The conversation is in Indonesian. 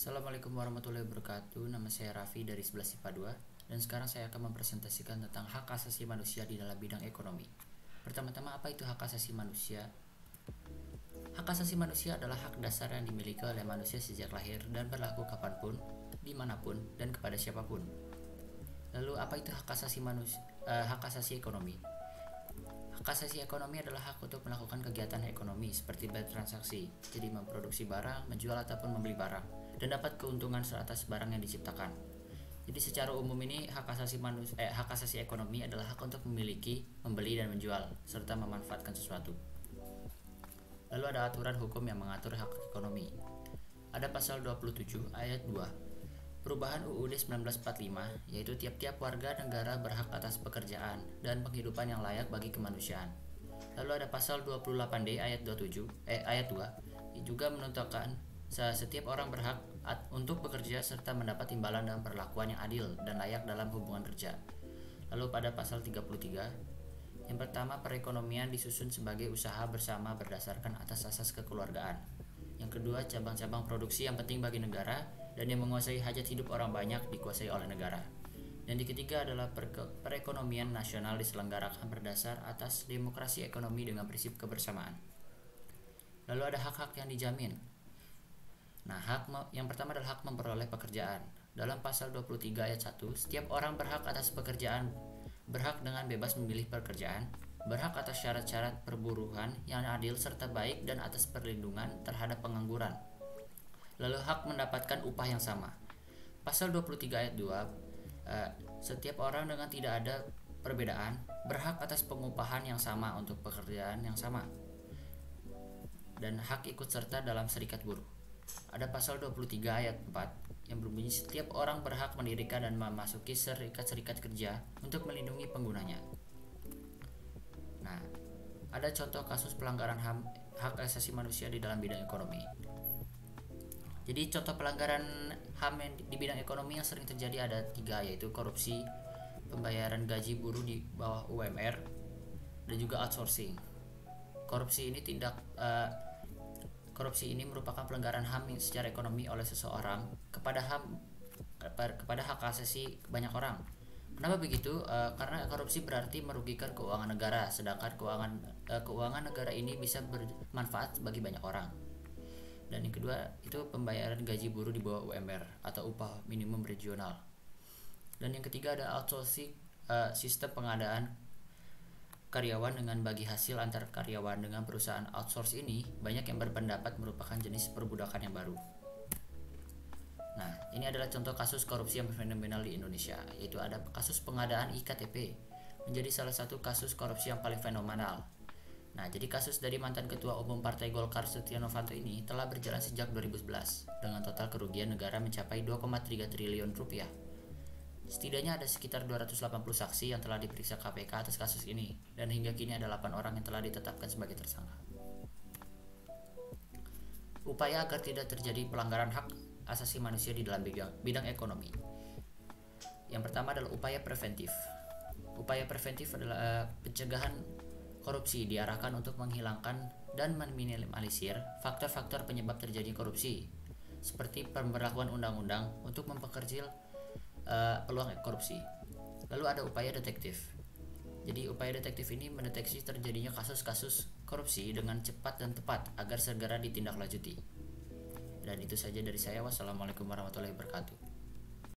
Assalamualaikum warahmatullahi wabarakatuh. Nama saya Raffi dari 11 IPA 2 dan sekarang saya akan mempresentasikan tentang hak asasi manusia di dalam bidang ekonomi. Pertama-tama, apa itu hak asasi manusia? Hak asasi manusia adalah hak dasar yang dimiliki oleh manusia sejak lahir dan berlaku kapanpun, dimanapun, dan kepada siapapun. Lalu apa itu hak asasi manusia? Hak asasi ekonomi. Hak asasi ekonomi adalah hak untuk melakukan kegiatan ekonomi seperti bertransaksi, jadi memproduksi barang, menjual ataupun membeli barang, dan dapat keuntungan atas barang yang diciptakan. Jadi secara umum ini hak asasi ekonomi adalah hak untuk memiliki, membeli dan menjual serta memanfaatkan sesuatu. Lalu ada aturan hukum yang mengatur hak ekonomi. Ada pasal 27 ayat 2 perubahan UUD 1945, yaitu tiap-tiap warga negara berhak atas pekerjaan dan penghidupan yang layak bagi kemanusiaan. Lalu ada pasal 28D ayat 2 juga menentukan setiap orang berhak untuk bekerja serta mendapat imbalan dan perlakuan yang adil dan layak dalam hubungan kerja. Lalu pada pasal 33, yang pertama, perekonomian disusun sebagai usaha bersama berdasarkan atas asas kekeluargaan. Yang kedua, cabang-cabang produksi yang penting bagi negara dan yang menguasai hajat hidup orang banyak dikuasai oleh negara. Dan yang ketiga adalah perekonomian nasional diselenggarakan berdasar atas demokrasi ekonomi dengan prinsip kebersamaan. Lalu ada hak-hak yang dijamin. Nah, yang pertama adalah hak memperoleh pekerjaan. Dalam pasal 23 ayat 1, setiap orang berhak atas pekerjaan, berhak dengan bebas memilih pekerjaan, berhak atas syarat-syarat perburuhan yang adil serta baik dan atas perlindungan terhadap pengangguran. Lalu hak mendapatkan upah yang sama. Pasal 23 ayat 2, setiap orang dengan tidak ada perbedaan berhak atas pengupahan yang sama untuk pekerjaan yang sama dan hak ikut serta dalam serikat buruh. Ada pasal 23 ayat 4 yang berbunyi setiap orang berhak mendirikan dan memasuki serikat-serikat kerja untuk melindungi penggunanya. Nah, ada contoh kasus pelanggaran hak asasi manusia di dalam bidang ekonomi. Jadi contoh pelanggaran HAM di bidang ekonomi yang sering terjadi ada 3, yaitu korupsi, pembayaran gaji buruh di bawah UMR, dan juga outsourcing. Korupsi ini merupakan pelanggaran HAM secara ekonomi oleh seseorang kepada hak asasi banyak orang. Kenapa begitu? Karena korupsi berarti merugikan keuangan negara, sedangkan keuangan negara ini bisa bermanfaat bagi banyak orang. Dan yang kedua itu pembayaran gaji buruh di bawah UMR atau upah minimum regional. Dan yang ketiga ada outsourcing, sistem pengadaan karyawan dengan bagi hasil antar karyawan dengan perusahaan outsource ini banyak yang berpendapat merupakan jenis perbudakan yang baru. Nah, ini adalah contoh kasus korupsi yang fenomenal di Indonesia, yaitu ada kasus pengadaan IKTP menjadi salah satu kasus korupsi yang paling fenomenal. Nah, jadi kasus dari mantan Ketua Umum Partai Golkar Setia Novanto ini telah berjalan sejak 2011 dengan total kerugian negara mencapai 2,3 triliun rupiah. Setidaknya ada sekitar 280 saksi yang telah diperiksa KPK atas kasus ini, dan hingga kini ada 8 orang yang telah ditetapkan sebagai tersangka. Upaya agar tidak terjadi pelanggaran hak asasi manusia di dalam bidang ekonomi. Yang pertama adalah upaya preventif. Upaya preventif adalah pencegahan korupsi diarahkan untuk menghilangkan dan meminimalisir faktor-faktor penyebab terjadi korupsi, seperti pemberlakuan undang-undang untuk memperkecil peluang korupsi. Lalu ada upaya detektif. Jadi upaya detektif ini mendeteksi terjadinya kasus-kasus korupsi dengan cepat dan tepat agar segera ditindaklanjuti. Dan itu saja dari saya. Wassalamualaikum warahmatullahi wabarakatuh.